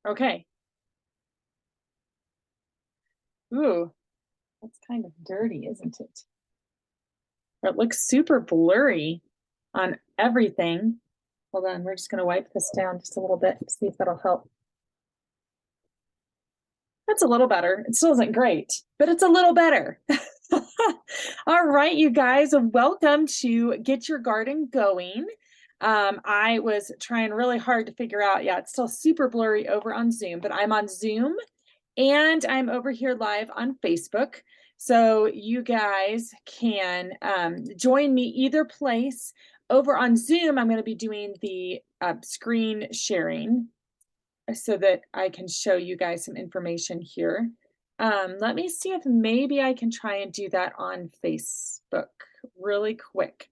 Okay. Ooh, that's kind of dirty, isn't it? It looks super blurry on everything. Hold on, we're just going to wipe this down just a little bit to see if that'll help. That's a little better. It still isn't great, but it's a little better. All right, you guys, welcome to Get Your Garden Going. I was trying really hard to figure out, yeah, it's still super blurry over on Zoom, but I'm on Zoom and I'm over here live on Facebook. So you guys can join me either place. Over on Zoom, I'm going to be doing the screen sharing so that I can show you guys some information here. Let me see if maybe I can try and do that on Facebook really quick.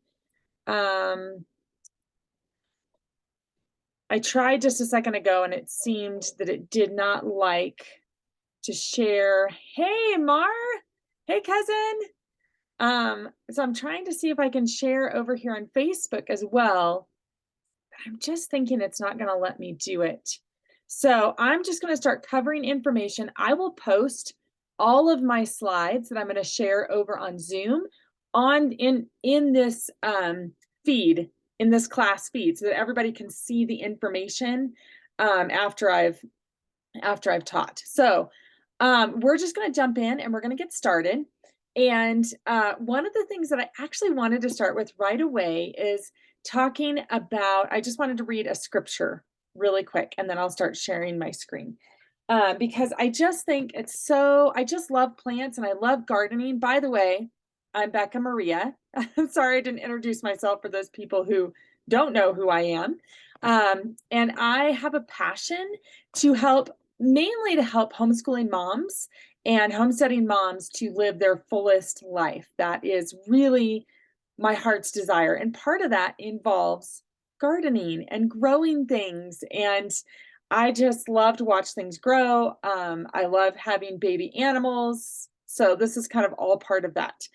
I tried just a second ago and it seemed that it did not like to share. Hey, Mar. Hey, cousin. So I'm trying to see if I can share over here on Facebook as well. I'm just thinking it's not going to let me do it. So I'm just going to start covering information. I will post all of my slides that I'm going to share over on Zoom in this feed, in this class feed, so that everybody can see the information after I've taught. So we're just going to jump in and we're going to get started. And one of the things that I actually wanted to start with right away is talking about, I just wanted to read a scripture really quick, and then I'll start sharing my screen. Because I just think I just love plants and I love gardening. By the way, I'm Becca Maria. I'm sorry I didn't introduce myself for those people who don't know who I am. And I have a passion mainly to help homeschooling moms and homesteading moms to live their fullest life. That is really my heart's desire. And part of that involves gardening and growing things. And I just love to watch things grow. I love having baby animals. So this is kind of all part of that.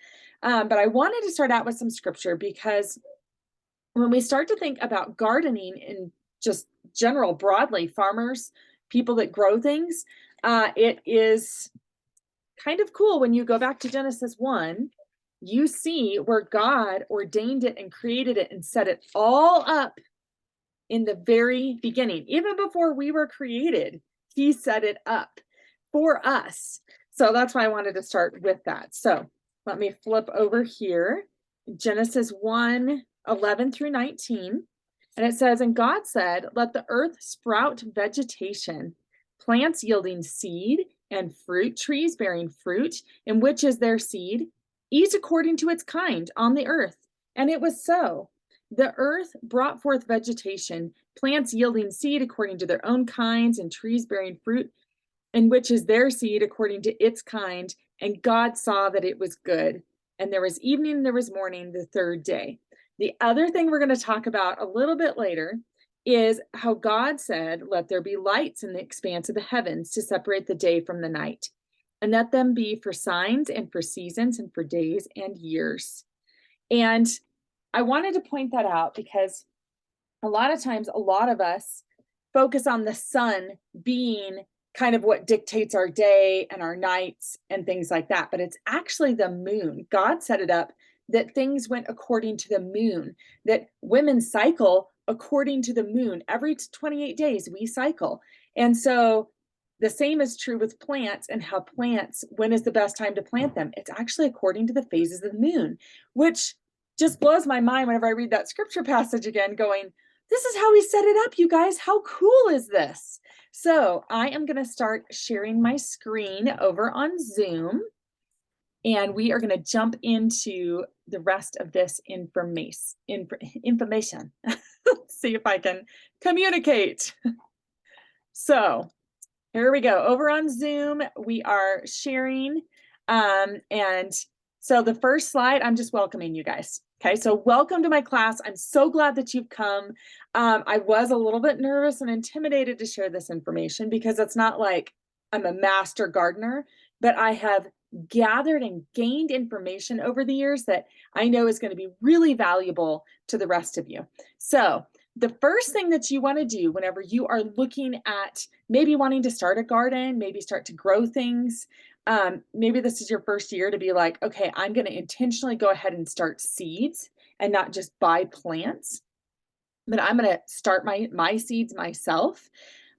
But I wanted to start out with some scripture because when we start to think about gardening in just general, broadly, farmers, people that grow things, it is kind of cool when you go back to Genesis 1, you see where God ordained it and created it and set it all up in the very beginning. Even before we were created, he set it up for us. So that's why I wanted to start with that. So let me flip over here. Genesis 1:11 through 19. And it says, and God said, let the earth sprout vegetation, plants yielding seed, and fruit trees bearing fruit, in which is their seed, each according to its kind on the earth. And it was so. The earth brought forth vegetation, plants yielding seed according to their own kinds, and trees bearing fruit, in which is their seed according to its kind. And God saw that it was good. And there was evening and there was morning the third day. The other thing we're going to talk about a little bit later is how God said, let there be lights in the expanse of the heavens to separate the day from the night, and let them be for signs and for seasons and for days and years. And I wanted to point that out because a lot of times, a lot of us focus on the sun being kind of what dictates our day and our nights and things like that. But it's actually the moon. God set it up that things went according to the moon, that women cycle according to the moon. Every 28 days, we cycle. And so the same is true with plants and how plants, when is the best time to plant them? It's actually according to the phases of the moon, which just blows my mind whenever I read that scripture passage again, going, this is how he set it up, you guys. How cool is this? So I am going to start sharing my screen over on Zoom, and we are going to jump into the rest of this information. Let's see if I can communicate. So here we go. Over on Zoom, we are sharing. And so the first slide, I'm just welcoming you guys. Okay, so welcome to my class. I'm so glad that you've come. I was a little bit nervous and intimidated to share this information because it's not like I'm a master gardener, but I have gathered and gained information over the years that I know is going to be really valuable to the rest of you. So the first thing that you want to do whenever you are looking at maybe wanting to start a garden, maybe start to grow things, maybe this is your first year to be like, okay, I'm going to intentionally go ahead and start seeds and not just buy plants, but I'm going to start my seeds myself.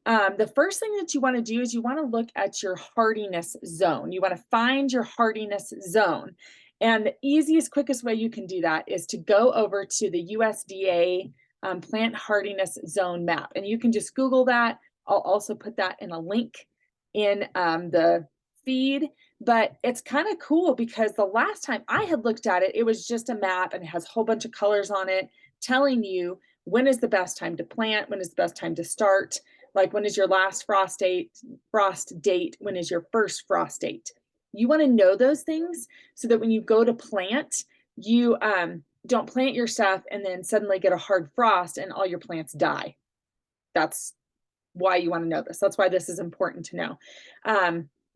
The first thing that you want to do is you want to look at your hardiness zone. You want to find your hardiness zone. And the easiest, quickest way you can do that is to go over to the USDA plant hardiness zone map. And you can just Google that. I'll also put that in a link in the feed. But it's kind of cool because the last time I had looked at it, it was just a map and it has a whole bunch of colors on it telling you when is the best time to plant, when is the best time to start. Like when is your last frost date, when is your first frost date? You want to know those things so that when you go to plant, you don't plant your stuff and then suddenly get a hard frost and all your plants die. That's why you want to know this. That's why this is important to know.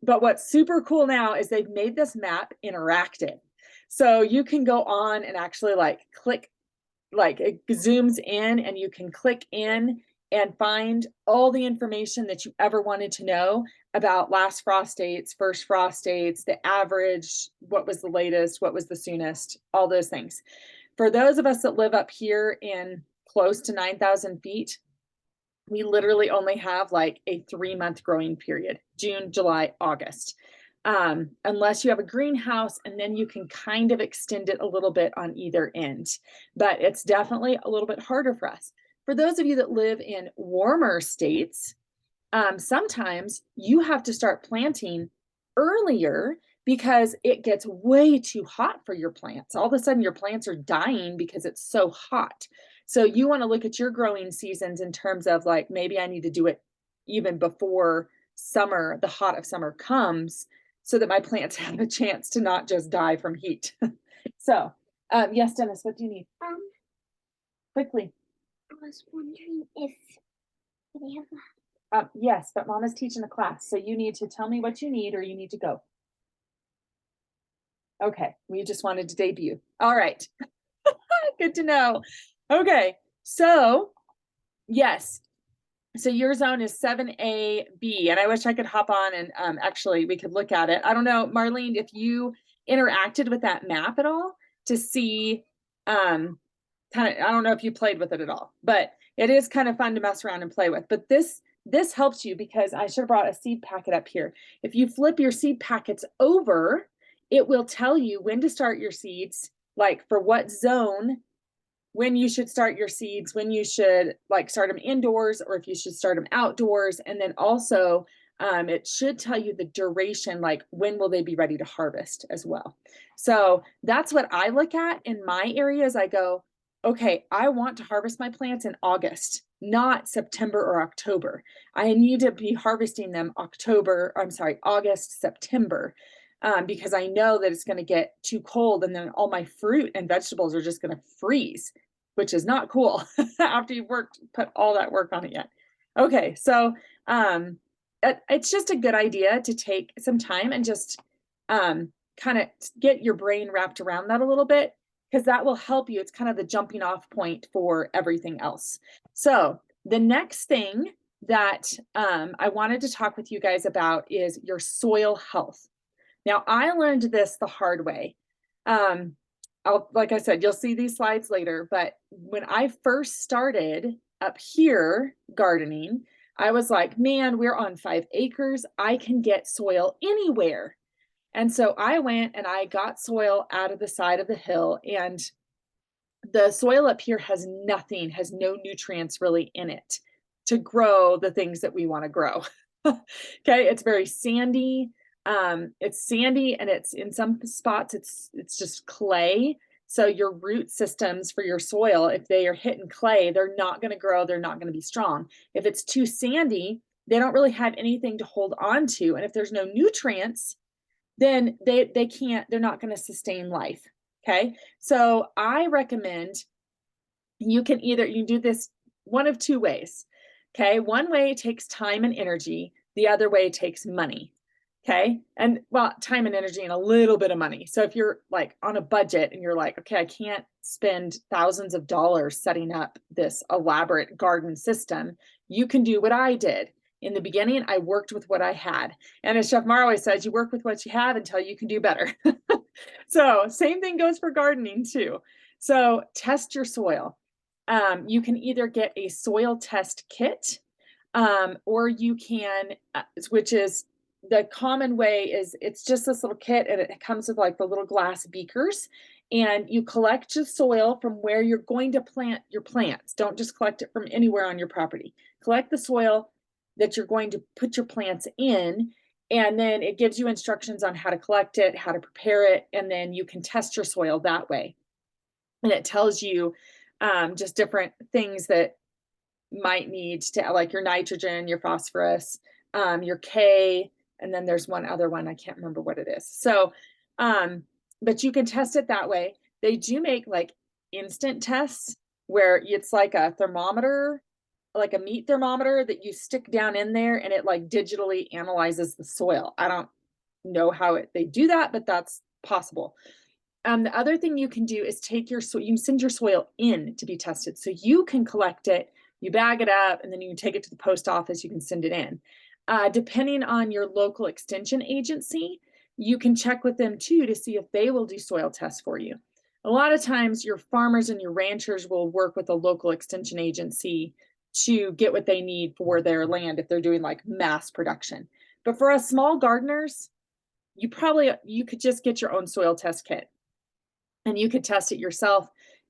But what's super cool now is they've made this map interactive. So you can go on and actually click, it zooms in and you can click in and find all the information that you ever wanted to know about last frost dates, first frost dates, the average, what was the latest, what was the soonest, all those things. For those of us that live up here in close to 9,000 feet, we literally only have like a 3-month growing period, June, July, August. Unless you have a greenhouse, and then you can kind of extend it a little bit on either end, but it's definitely a little bit harder for us. For those of you that live in warmer states, sometimes you have to start planting earlier because it gets way too hot for your plants. All of a sudden your plants are dying because it's so hot. So you want to look at your growing seasons in terms of like, maybe I need to do it even before summer, the hot of summer comes, so that my plants have a chance to not just die from heat. So, yes, Dennis, what do you need? Quickly. I was wondering if they have Yes, but Mama's teaching a class, so you need to tell me what you need or you need to go. Okay, we just wanted to debut. All right. Good to know. Okay, so yes. So your zone is 7A-B, and I wish I could hop on and actually we could look at it. I don't know, Marlene, if you interacted with that map at all to see kind of, I don't know if you played with it at all, but it is kind of fun to mess around and play with. But this helps you because I should have brought a seed packet up here. If you flip your seed packets over, it will tell you when to start your seeds, like for what zone, when you should start your seeds, when you should like start them indoors or if you should start them outdoors. And then also it should tell you the duration, like when will they be ready to harvest as well. So that's what I look at in my areas. I go, okay, I want to harvest my plants in August, not September or October. I need to be harvesting them August, September. Because I know that it's going to get too cold and then all my fruit and vegetables are just going to freeze, which is not cool after you've put all that work on it yet. Okay, so it's just a good idea to take some time and just kind of get your brain wrapped around that a little bit, because that will help you. It's kind of the jumping off point for everything else. So the next thing that I wanted to talk with you guys about is your soil health. Now, I learned this the hard way. Like I said, you'll see these slides later, but when I first started up here gardening, I was like, man, we're on 5 acres. I can get soil anywhere. And so I went and I got soil out of the side of the hill, and the soil up here has no nutrients really in it to grow the things that we want to grow. Okay, it's very sandy. It's sandy, and it's in some spots it's just clay. So your root systems for your soil, if they are hitting clay, they're not going to grow, they're not going to be strong. If it's too sandy, they don't really have anything to hold on to. And if there's no nutrients, then they're not going to sustain life. Okay. So I recommend you can do this one of 2 ways. Okay. One way takes time and energy. The other way takes money. Okay. And well, time and energy and a little bit of money. So if you're like on a budget and you're like, okay, I can't spend thousands of dollars setting up this elaborate garden system, you can do what I did. In the beginning, I worked with what I had. And as Chef Mar always says, you work with what you have until you can do better. So same thing goes for gardening too. So test your soil. You can either get a soil test kit, or you can, which is the common way is it's just this little kit and it comes with like the little glass beakers, and you collect the soil from where you're going to plant your plants. Don't just collect it from anywhere on your property. Collect the soil that you're going to put your plants in, and then it gives you instructions on how to collect it, how to prepare it, and then you can test your soil that way. And it tells you just different things that might need to, like your nitrogen, your phosphorus, your K, and then there's one other one. I can't remember what it is. So, but you can test it that way. They do make like instant tests where it's like a thermometer, like a meat thermometer that you stick down in there and it like digitally analyzes the soil. I don't know how they do that, but that's possible. The other thing you can do is take your soil, you can send your soil in to be tested. So you can collect it, you bag it up, and then you can take it to the post office, you can send it in. Depending on your local extension agency, you can check with them too to see if they will do soil tests for you. A lot of times your farmers and your ranchers will work with a local extension agency to get what they need for their land if they're doing like mass production. But for us small gardeners, you could just get your own soil test kit and you could test it yourself.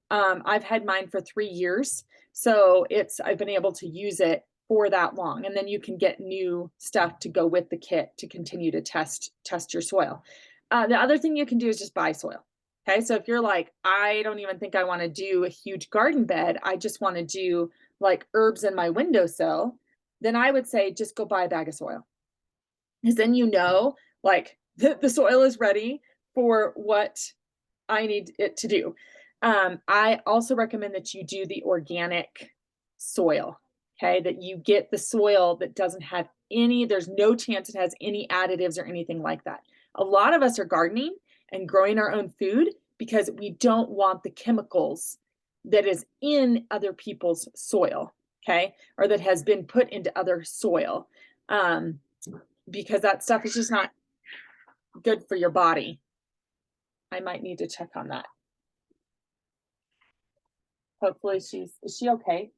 I've had mine for 3 years, so I've been able to use it for that long, and then you can get new stuff to go with the kit to continue to test your soil. The other thing you can do is just buy soil. Okay, so if you're like, I don't even think I want to do a huge garden bed, I just want to do like herbs in my windowsill, then I would say just go buy a bag of soil, because then like the soil is ready for what I need it to do. I also recommend that you do the organic soil, okay? That you get the soil that doesn't have there's no chance it has any additives or anything like that. A lot of us are gardening and growing our own food because we don't want the chemicals that is in other people's soil, okay? Or that has been put into other soil, because that stuff is just not good for your body. I might need to check on that. Hopefully is she okay?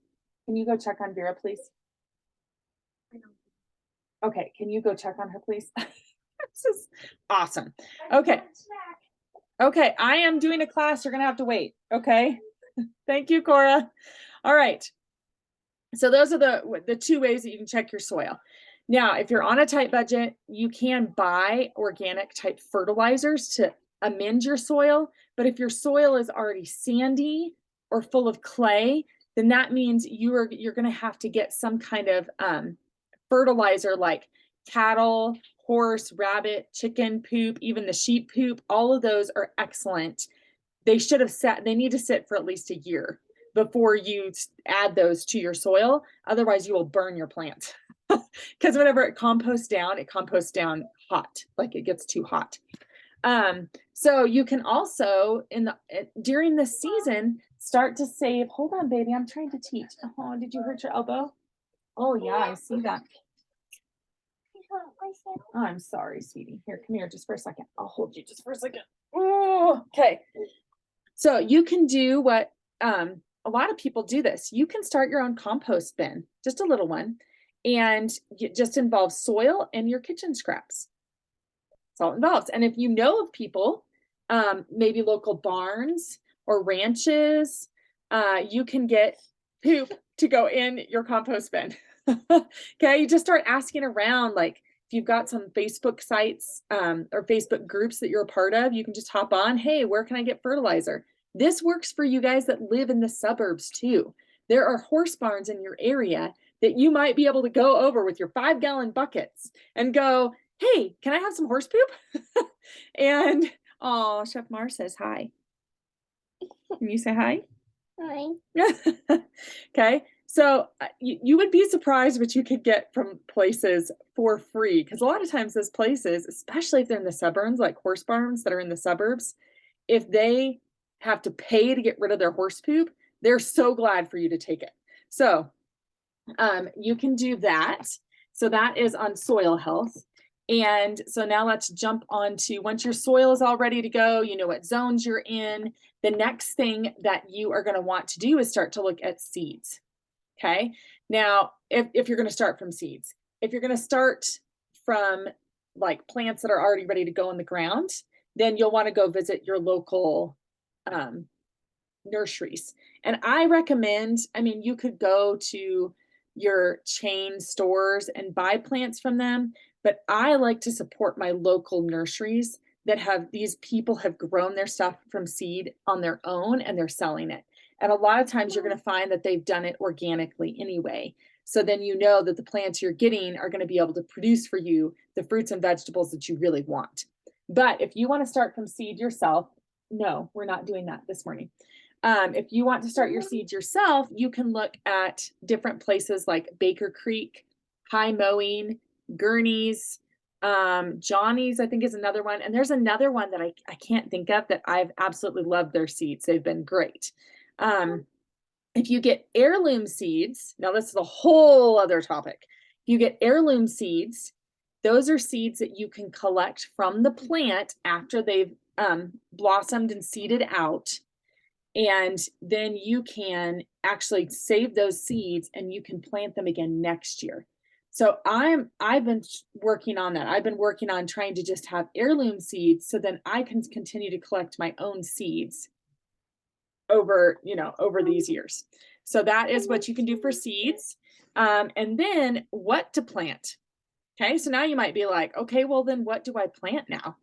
Can you go check on Vera, please? Okay, can you go check on her, please? This is awesome. Okay. Okay, I am doing a class. You're gonna have to wait. Okay. Thank you, Cora. All right. So those are the 2 ways that you can check your soil. Now, if you're on a tight budget, you can buy organic type fertilizers to amend your soil. But if your soil is already sandy or full of clay, then that means you're going to have to get some kind of fertilizer like cattle, horse, rabbit, chicken poop, even the sheep poop. All of those are excellent. They need to sit for at least a year before you add those to your soil. Otherwise, you will burn your plants. Because whenever it composts down hot, like it gets too hot. So you can also during the season start to save. Hold on, baby, I'm trying to teach. Oh, did you hurt your elbow? Oh yeah, I see that. Oh, I'm sorry, sweetie. Here, come here just for a second. I'll hold you just for a second. Oh, okay. So you can do what a lot of people do this. You can start your own compost bin, just a little one, and it just involves soil and your kitchen scraps. That's all it involves. And if you know of people, maybe local barns or ranches, you can get poop to go in your compost bin. Okay, you just start asking around, like if you've got some Facebook sites or Facebook groups that you're a part of, you can just hop on. Hey, where can I get fertilizer? This works for you guys that live in the suburbs too. There are horse barns in your area that you might be able to go over with your 5-gallon buckets and go, hey, can I have some horse poop? And oh, Chef Mar says hi. Can you say hi? Hi. Okay, So you would be surprised what you could get from places for free. Because a lot of times those places, especially if they're in the suburbs, like horse barns that are in the suburbs, if they have to pay to get rid of their horse poop, they're so glad for you to take it. So you can do that. So that is on soil health. And so now let's jump on to, once your soil is all ready to go, you know what zones you're in. The next thing that you are going to want to do is start to look at seeds. Okay. Now, if you're going to start from seeds, if you're going to start from like plants that are already ready to go in the ground, then you'll want to go visit your local um, nurseries. And I recommend, I mean, you could go to your chain stores and buy plants from them, but I like to support my local nurseries that have, these people have grown their stuff from seed on their own and they're selling it. And a lot of times you're going to find that they've done it organically anyway. So then you know that the plants you're getting are going to be able to produce for you the fruits and vegetables that you really want. But if you want to start from seed yourself, no, we're not doing that this morning. If you want to start your seeds yourself, you can look at different places like Baker Creek, High Mowing, Gurney's, Johnny's, I think is another one. And there's another one that I can't think of that I've absolutely loved their seeds. They've been great. If you get heirloom seeds, now this is a whole other topic. If you get heirloom seeds, those are seeds that you can collect from the plant after they've blossomed and seeded out. And then you can actually save those seeds and you can plant them again next year. So I've been working on that. I've been working on trying to just have heirloom seeds so then I can continue to collect my own seeds over, over these years. So that is what you can do for seeds. And then what to plant. Okay, so now you might be like, okay, well then what do I plant now?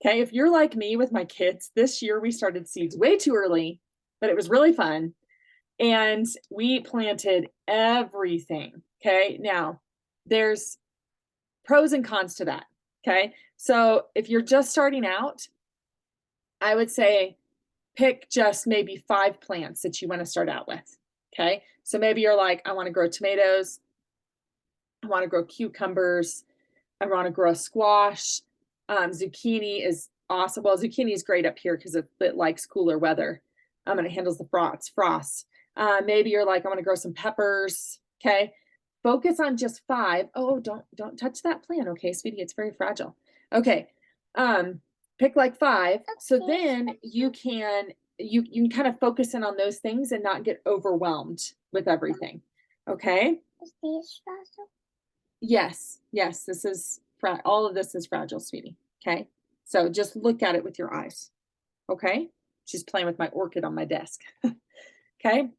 Okay, if you're like me with my kids, this year we started seeds way too early, but it was really fun. And we planted everything. Okay, now there's pros and cons to that. Okay, so if you're just starting out, I would say pick just maybe 5 plants that you want to start out with. Okay, so maybe you're like, I want to grow tomatoes, I want to grow cucumbers, I want to grow squash. Zucchini is awesome. Well, zucchini is great up here because it likes cooler weather. And it handles the frost. Maybe you're like, I want to grow some peppers. Okay. Focus on just 5. Oh, don't touch that plant. Okay, sweetie, it's very fragile. Okay. Pick like 5. So then you can kind of focus in on those things and not get overwhelmed with everything. Okay. Is this fragile? Yes, this is all of this is fragile, sweetie. Okay. So just look at it with your eyes. Okay. She's playing with my orchid on my desk. Okay.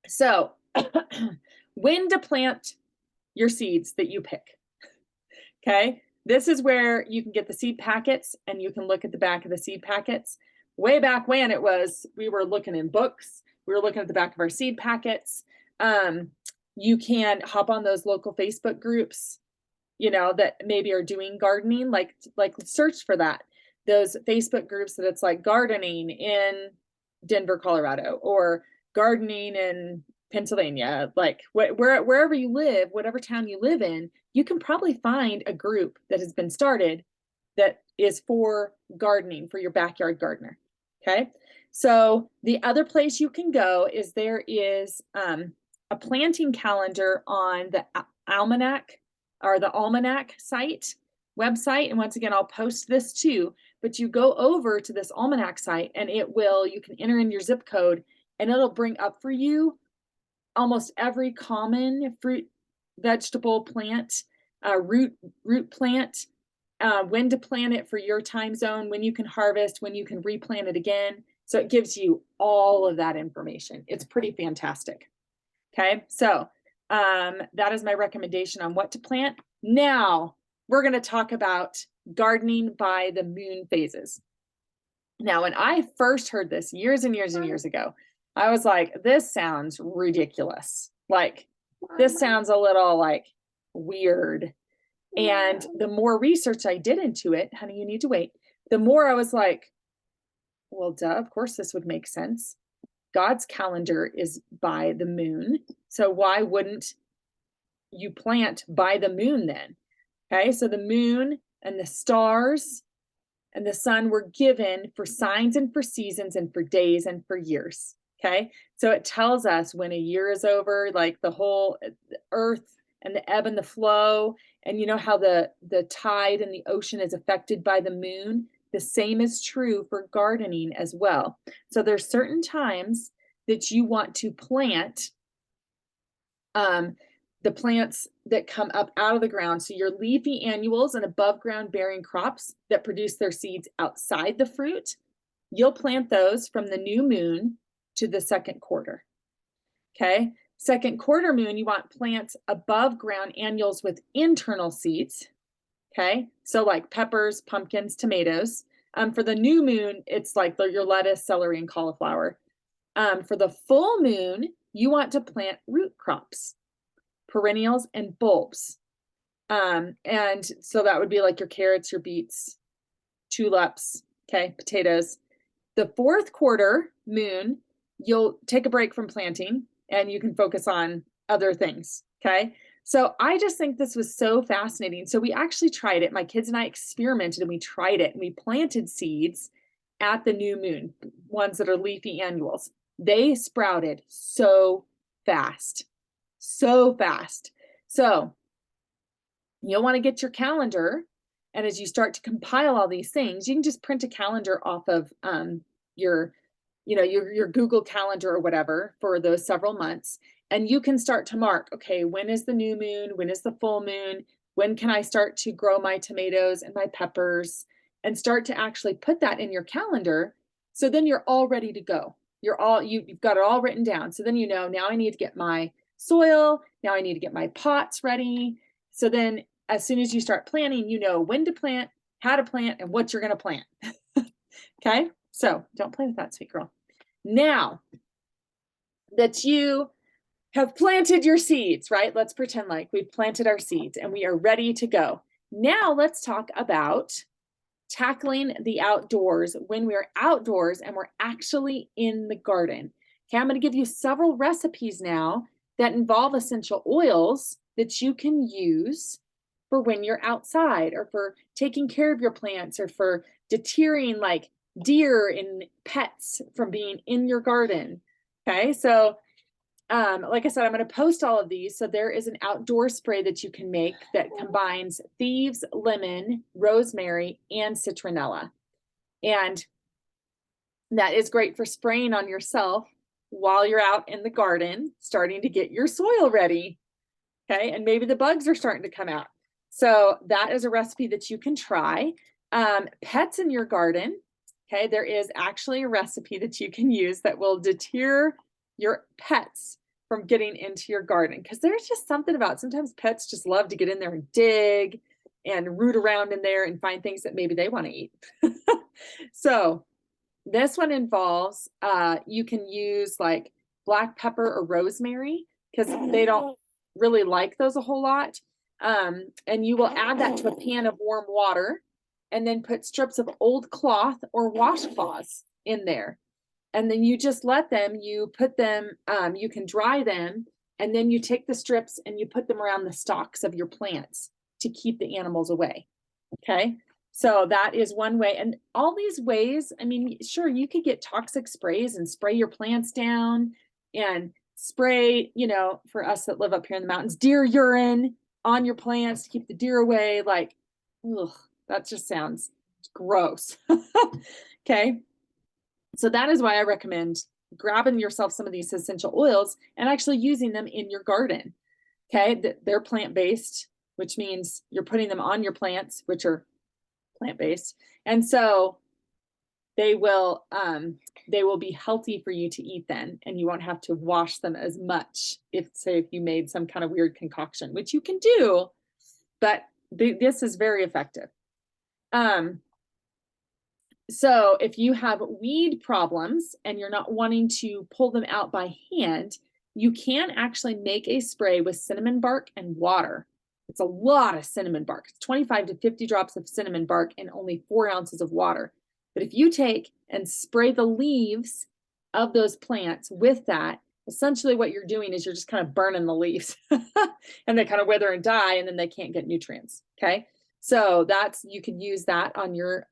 So when to plant your seeds that you pick. Okay. This is where you can get the seed packets and you can look at the back of the seed packets. Way back when we were looking in books, we were looking at the back of our seed packets. You can hop on those local Facebook groups, that maybe are doing gardening, like search for that. Those Facebook groups that it's like gardening in Denver, Colorado, or gardening in Pennsylvania, like wherever you live, whatever town you live in, you can probably find a group that has been started that is for gardening, for your backyard gardener. Okay. So the other place you can go is there is a planting calendar on the almanac or the almanac website. And once again, I'll post this too, but you go over to this almanac site and you can enter in your zip code and it'll bring up for you almost every common fruit, vegetable plant, root plant, when to plant it for your time zone, when you can harvest, when you can replant it again. So it gives you all of that information. It's pretty fantastic. Okay, so that is my recommendation on what to plant. Now we're going to talk about gardening by the moon phases. Now, when I first heard this years and years and years ago, I was like, this sounds ridiculous. Like, this sounds a little like weird. And the more research I did into it, honey, you need to wait. The more I was like, well, duh, of course this would make sense. God's calendar is by the moon. So why wouldn't you plant by the moon then? Okay, so the moon and the stars and the sun were given for signs and for seasons and for days and for years. Okay, so it tells us when a year is over, like the whole earth and the ebb and the flow, and you know how the tide and the ocean is affected by the moon. The same is true for gardening as well. So there's certain times that you want to plant um, the plants that come up out of the ground. So your leafy annuals and above ground bearing crops that produce their seeds outside the fruit, you'll plant those from the new moon to the second quarter. Okay. Second quarter moon, you want plants above ground annuals with internal seeds. Okay. So like peppers, pumpkins, tomatoes. For the new moon, it's like your lettuce, celery, and cauliflower. For the full moon, you want to plant root crops, perennials, and bulbs. And so that would be like your carrots, your beets, tulips, okay, potatoes. The fourth quarter moon, you'll take a break from planting and you can focus on other things, okay? So I just think this was so fascinating. So we actually tried it. My kids and I experimented and we tried it and we planted seeds at the new moon, ones that are leafy annuals. They sprouted so fast, so fast. So you'll want to get your calendar. And as you start to compile all these things, you can just print a calendar off of your Google Calendar or whatever for those several months. And you can start to mark, okay, when is the new moon? When is the full moon? When can I start to grow my tomatoes and my peppers? And start to actually put that in your calendar. So then you're all ready to go. You've got it all written down. So then you know, now I need to get my soil. Now I need to get my pots ready. So then as soon as you start planting, you know when to plant, how to plant, and what you're going to plant. Okay, so don't play with that, sweet girl. Now that you have planted your seeds, right? Let's pretend like we've planted our seeds and we are ready to go. Now let's talk about tackling the outdoors when we're outdoors and we're actually in the garden. Okay, I'm going to give you several recipes now that involve essential oils that you can use for when you're outside or for taking care of your plants or for deterring like deer and pets from being in your garden. Okay, so like I said, I'm going to post all of these. So there is an outdoor spray that you can make that combines thieves, lemon, rosemary, and citronella. And that is great for spraying on yourself while you're out in the garden, starting to get your soil ready. Okay, and maybe the bugs are starting to come out. So that is a recipe that you can try. Pets in your garden. Okay, there is actually a recipe that you can use that will deter your pets from getting into your garden, because there's just something about sometimes pets just love to get in there and dig and root around in there and find things that maybe they want to eat. So this one involves you can use like black pepper or rosemary because they don't really like those a whole lot. And you will add that to a pan of warm water and then put strips of old cloth or washcloths in there. And then you just let them, you put them, you can dry them, and then you take the strips and you put them around the stalks of your plants to keep the animals away. Okay, so that is one way. And all these ways, I mean, sure, you could get toxic sprays and spray your plants down and spray, you know, for us that live up here in the mountains, deer urine on your plants to keep the deer away. Like, ugh, that just sounds gross. Okay. So that is why I recommend grabbing yourself some of these essential oils and actually using them in your garden. Okay, they're plant-based, which means you're putting them on your plants, which are plant-based. And so they will be healthy for you to eat then, and you won't have to wash them as much if you made some kind of weird concoction, which you can do, but this is very effective. So if you have weed problems and you're not wanting to pull them out by hand, you can actually make a spray with cinnamon bark and water. It's a lot of cinnamon bark. It's 25 to 50 drops of cinnamon bark and only 4 ounces of water. But if you take and spray the leaves of those plants with that, essentially what you're doing is you're just kind of burning the leaves and they kind of wither and die and then they can't get nutrients. Okay. So you could use that on your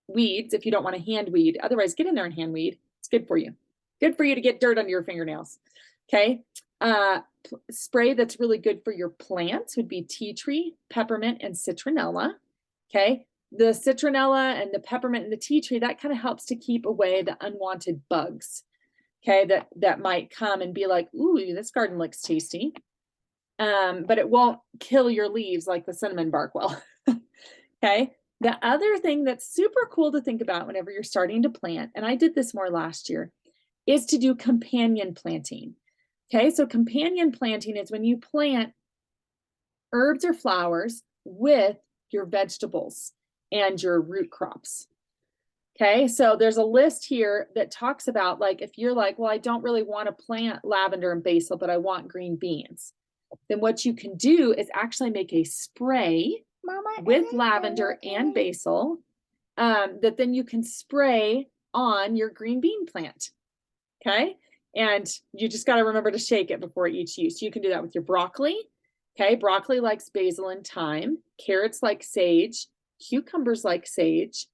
weeds if you don't want to hand weed. Otherwise, get in there and hand weed. It's good for you. Good for you to get dirt under your fingernails. Okay. Spray that's really good for your plants would be tea tree, peppermint, and citronella. Okay. The citronella and the peppermint and the tea tree, that kind of helps to keep away the unwanted bugs. Okay. That might come and be like, ooh, this garden looks tasty. But it won't kill your leaves like the cinnamon bark will. Okay. The other thing that's super cool to think about whenever you're starting to plant, and I did this more last year, is to do companion planting. Okay, so companion planting is when you plant herbs or flowers with your vegetables and your root crops. Okay, so there's a list here that talks about, like, if you're like, well, I don't really want to plant lavender and basil, but I want green beans, then what you can do is actually make a spray Mama, with lavender and basil that then you can spray on your green bean plant. Okay. And you just got to remember to shake it before each use. You can do that with your broccoli. Okay. Broccoli likes basil and thyme. Carrots like sage. Cucumbers like sage.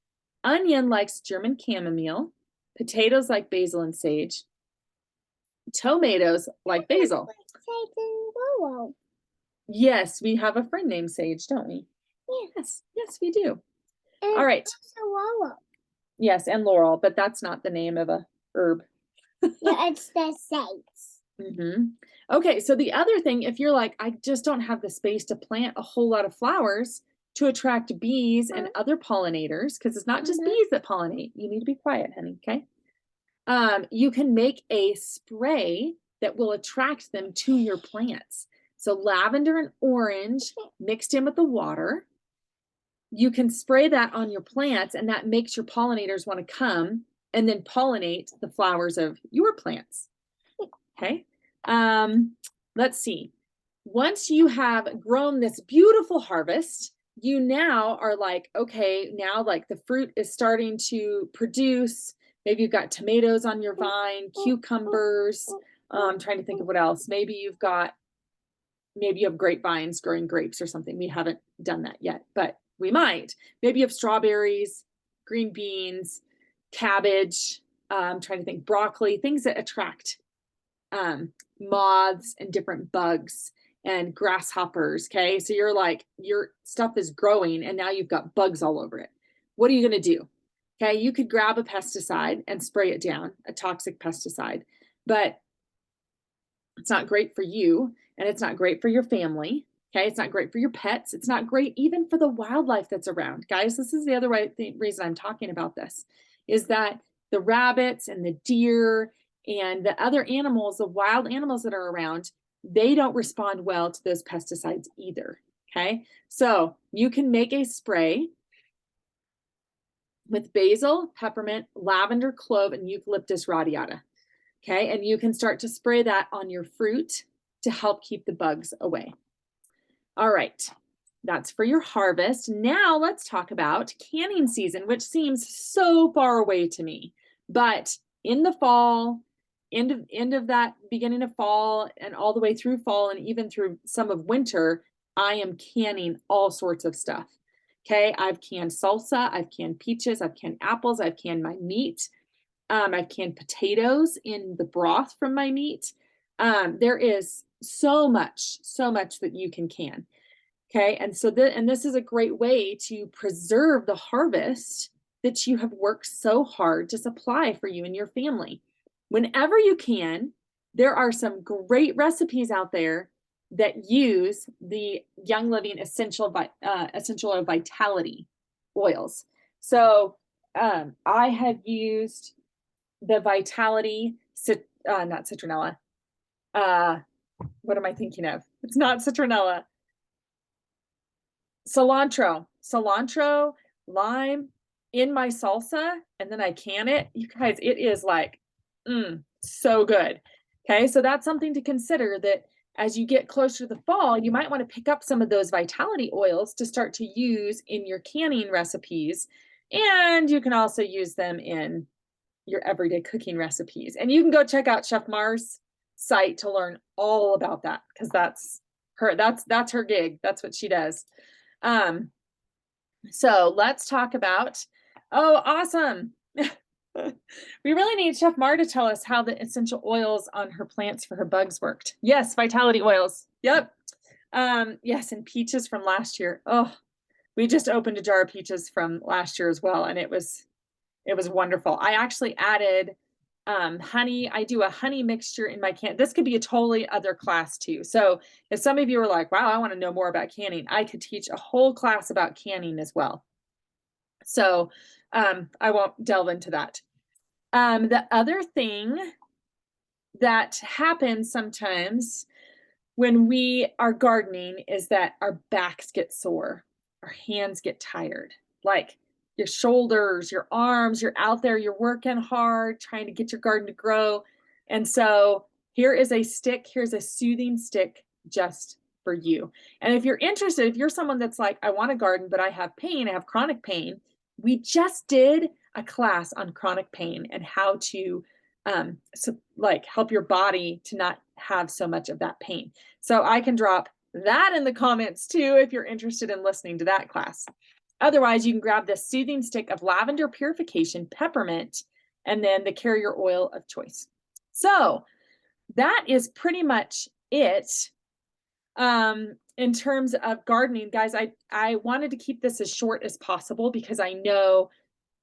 Onion likes German chamomile. Potatoes like basil and sage. Tomatoes like basil. Yes, we have a friend named Sage, don't we? Yes, yes, we do. All right. Laurel. Yes, and laurel, but that's not the name of a herb. Yeah, it's the sage. Okay, so the other thing, if you're like, I just don't have the space to plant a whole lot of flowers to attract bees and other pollinators, because it's not just bees that pollinate. You need to be quiet, honey, okay? You can make a spray that will attract them to your plants. So lavender and orange mixed in with the water. You can spray that on your plants, and that makes your pollinators want to come and then pollinate the flowers of your plants. Okay. Let's see. Once you have grown this beautiful harvest, you now are like, okay, now like the fruit is starting to produce. Maybe you've got tomatoes on your vine, cucumbers. I'm trying to think of what else. Maybe you have grapevines growing grapes or something. We haven't done that yet, but we might. Maybe you have strawberries, green beans, cabbage. I'm trying to think, broccoli, things that attract moths and different bugs and grasshoppers. Okay. So you're like, your stuff is growing and now you've got bugs all over it. What are you going to do? Okay. You could grab a pesticide and spray it down, a toxic pesticide, but it's not great for you and it's not great for your family. Okay. It's not great for your pets. It's not great even for the wildlife that's around. Guys, this is the other reason I'm talking about this is that the rabbits and the deer and the other animals, the wild animals that are around, they don't respond well to those pesticides either. Okay. So you can make a spray with basil, peppermint, lavender, clove, and eucalyptus radiata. Okay. And you can start to spray that on your fruit to help keep the bugs away. All right. That's for your harvest. Now let's talk about canning season, which seems so far away to me. But in the fall, end of that beginning of fall and all the way through fall and even through some of winter, I am canning all sorts of stuff. Okay. I've canned salsa. I've canned peaches. I've canned apples. I've canned my meat. I've canned potatoes in the broth from my meat. There is so much that you can can. Okay. And so this is a great way to preserve the harvest that you have worked so hard to supply for you and your family. Whenever you can, there are some great recipes out there that use the Young Living essential or vitality oils. So I have used the vitality, not citronella. What am I thinking of? It's not citronella. Cilantro, lime in my salsa, and then I can it. You guys, it is like, so good. Okay, so that's something to consider, that as you get closer to the fall, you might want to pick up some of those vitality oils to start to use in your canning recipes. And you can also use them in your everyday cooking recipes. And you can go check out Chef Mars' site to learn all about that, because that's her gig. That's what she does. So let's talk about, oh, awesome. We really need Chef Mar to tell us how the essential oils on her plants for her bugs worked. Yes, vitality oils. Yep. Yes, and peaches from last year. Oh, we just opened a jar of peaches from last year as well, and it was wonderful. I actually added honey. I do a honey mixture in my can. This could be a totally other class too. So if some of you are like, wow, I want to know more about canning, I could teach a whole class about canning as well. So I won't delve into that. The other thing that happens sometimes when we are gardening is that our backs get sore, our hands get tired, like your shoulders, your arms, you're out there, you're working hard, trying to get your garden to grow. And so here is a stick, here's a soothing stick just for you. And if you're interested, if you're someone that's like, I want to garden, but I have pain, I have chronic pain, we just did a class on chronic pain and how to help your body to not have so much of that pain. So I can drop that in the comments too if you're interested in listening to that class. Otherwise, you can grab this soothing stick of lavender purification, peppermint, and then the carrier oil of choice. So that is pretty much it in terms of gardening. Guys, I wanted to keep this as short as possible because I know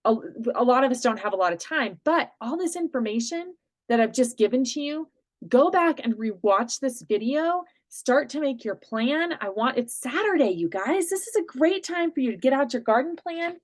a lot of us don't have a lot of time, but all this information that I've just given to you, go back and rewatch this video, start to make your plan. It's Saturday, you guys. This is a great time for you to get out your garden plan.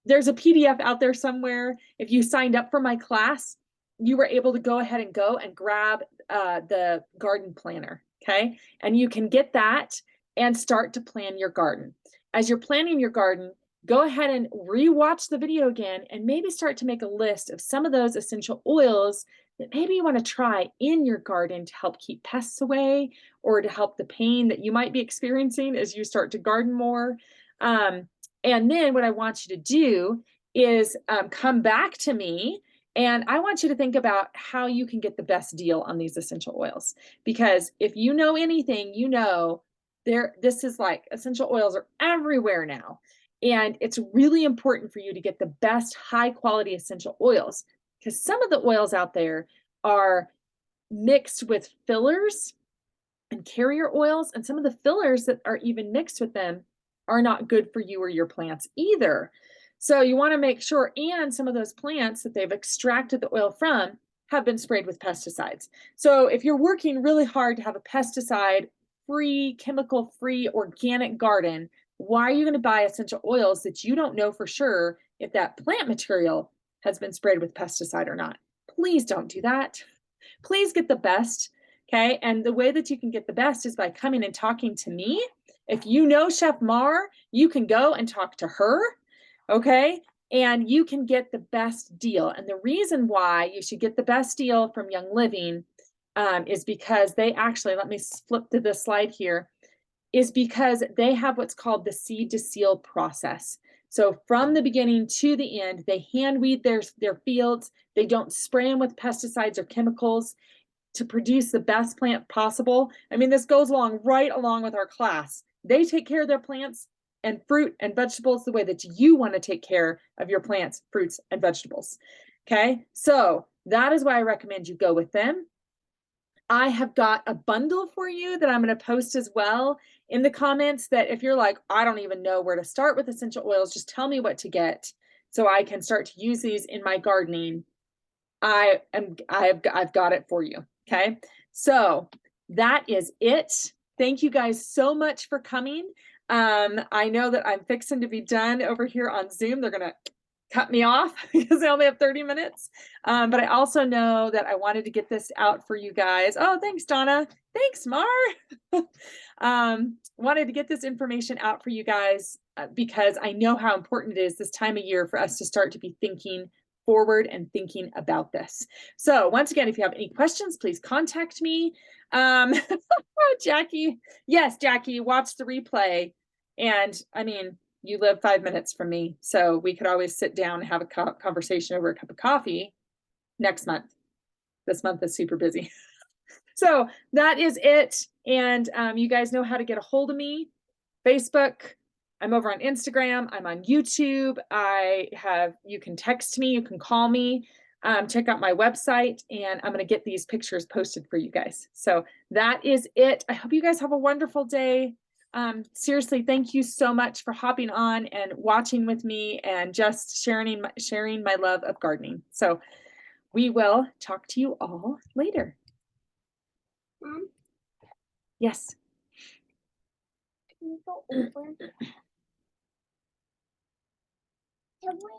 There's a PDF out there somewhere. If you signed up for my class, you were able to go ahead and grab the garden planner, okay? And you can get that and start to plan your garden. As you're planning your garden, go ahead and rewatch the video again and maybe start to make a list of some of those essential oils that maybe you want to try in your garden to help keep pests away or to help the pain that you might be experiencing as you start to garden more. And then what I want you to do is come back to me, and I want you to think about how you can get the best deal on these essential oils. Because if you know anything, you know this is like essential oils are everywhere now. And it's really important for you to get the best high quality essential oils, because some of the oils out there are mixed with fillers and carrier oils, and some of the fillers that are even mixed with them are not good for you or your plants either. So you want to make sure, and some of those plants that they've extracted the oil from have been sprayed with pesticides. So if you're working really hard to have a pesticide free, chemical free, organic garden, why are you going to buy essential oils that you don't know for sure if that plant material has been sprayed with pesticide or not? Please don't do that. Please get the best, okay? And the way that you can get the best is by coming and talking to me. If you know Chef Mar, you can go and talk to her, okay? And you can get the best deal. And the reason why you should get the best deal from Young Living is because they actually, let me flip to this slide here, is because they have what's called the seed to seal process. So from the beginning to the end, they hand weed their fields. They don't spray them with pesticides or chemicals to produce the best plant possible. I mean, this goes right along with our class. They take care of their plants and fruit and vegetables the way that you want to take care of your plants, fruits, and vegetables. Okay, so that is why I recommend you go with them. I have got a bundle for you that I'm going to post as well in the comments, that if you're like, I don't even know where to start with essential oils, just tell me what to get so I can start to use these in my gardening. I've got it for you. Okay. So that is it. Thank you guys so much for coming. I know that I'm fixing to be done over here on Zoom. They're going to cut me off because they only have 30 minutes. But I also know that I wanted to get this out for you guys. Oh, thanks, Donna. Thanks, Mar. Wanted to get this information out for you guys because I know how important it is this time of year for us to start to be thinking forward and thinking about this. So once again, if you have any questions, please contact me. Jackie, yes, Jackie, watch the replay. And I mean, You live 5 minutes from me, so we could always sit down and have a conversation over a cup of coffee next month. This month is super busy. So that is it. And you guys know how to get a hold of me. Facebook. I'm over on Instagram. I'm on YouTube. You can text me, you can call me, check out my website, and I'm going to get these pictures posted for you guys. So that is it. I hope you guys have a wonderful day. Seriously, thank you so much for hopping on and watching with me and just sharing my love of gardening. So we will talk to you all later. Mom, Yes. can you go over? Can we